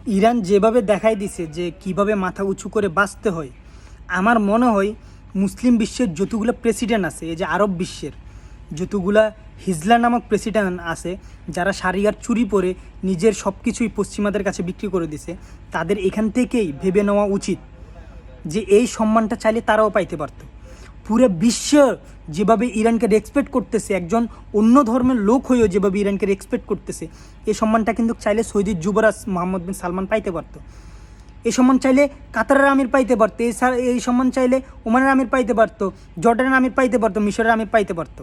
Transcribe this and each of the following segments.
Iran যেভাবে দেখাই দিছে যে কিভাবে মাথা উঁচু করে বাঁচতে হয়, আমার মনে হয় মুসলিম বিশ্বের যতগুলো প্রেসিডেন্ট আছে, এই যে আরব বিশ্বের যতগুলা হিজলা নামক প্রেসিডেন্ট আছে, যারা শারিয়ার চুরি পরে নিজের সব কিছুই পশ্চিমাদের কাছে বিক্রি করে দিছে, তাদের এখান থেকেই ভেবে নেওয়া উচিত যে এই সম্মানটা চাইলে তারাও পাইতে পারত। পুরো বিশ্ব যেভাবে ইরানকে রেসপেক্ট করতেছে, একজন অন্য ধর্মের লোক হয়েও যেভাবে ইরানকে রেসপেক্ট করতেছে, এই সম্মানটা কিন্তু চাইলে সৌদির যুবরাজ মোহাম্মদ বিন সালমান পাইতে পারতো। এই সম্মান চাইলে কাতারের আমির পাইতে পারতো, এই সম্মান চাইলে ওমানের আমির পাইতে পারতো, জর্ডানের আমির পাইতে পারতো, মিশরের আমির পাইতে পারতো।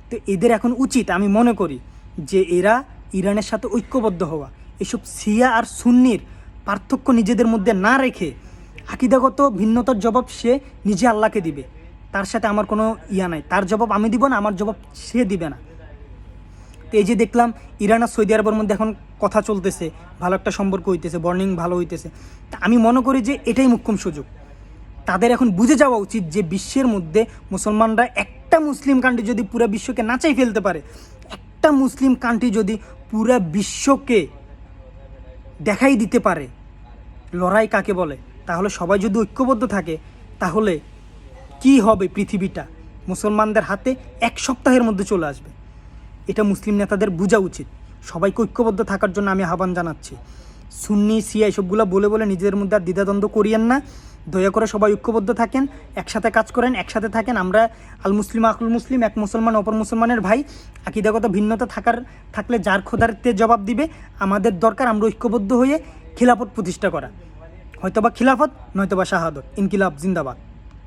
তো এদের এখন উচিত, আমি মনে করি যে এরা ইরানের সাথে ঐক্যবদ্ধ হওয়া, এসব শিয়া আর সুন্নির পার্থক্য নিজেদের মধ্যে না রেখে আকিদাগত ভিন্নতার জবাব সে নিজে আল্লাহকে দিবে। তার সাথে আমার কোনো নাই, তার জবাব আমি দিব না, আমার জবাব সে দিবে না। তো এই যে দেখলাম ইরান আর সৌদি আরবের মধ্যে এখন কথা চলতেছে, ভালো একটা সম্পর্ক হইতেছে, বর্নিং ভালো হইতেছে। তা আমি মনে করি যে এটাই মোক্ষম সুযোগ। তাদের এখন বুঝে যাওয়া উচিত যে বিশ্বের মধ্যে মুসলমানরা একটা মুসলিম কান্ট্রি যদি পুরো বিশ্বকে নাচাই ফেলতে পারে, একটা মুসলিম কান্ট্রি যদি পুরো বিশ্বকে দেখাই দিতে পারে লড়াই কাকে বলে, তাহলে সবাই যদি ঐক্যবদ্ধ থাকে, তাহলে কি হবে পৃথিবীটা মুসলমানদের হাতে এক সপ্তাহের মধ্যে চলে আসবে। এটা মুসলিম নেতাদের বোঝা উচিত। সবাইকে ঐক্যবদ্ধ থাকার জন্য আমি আহ্বান জানাচ্ছি। সুন্নি শিয়া এসবগুলো বলে বলে নিজেদের মধ্যে আর দ্বিধাদ্বন্দ্ব করিয়েন না। দয়া করে সবাই ঐক্যবদ্ধ থাকেন, একসাথে কাজ করেন, একসাথে থাকেন। আমরা আল মুসলিম আকুল মুসলিম, এক মুসলমান অপর মুসলমানের ভাই। আকিদাগত ভিন্নতা থাকলে যার খোদারতে জবাব দিবে। আমাদের দরকার আমরা ঐক্যবদ্ধ হয়ে খিলাফত প্রতিষ্ঠা করা, হয়তোবা খিলাফত নয়তোবা শাহাদত। ইনকিলাব জিন্দাবাদ।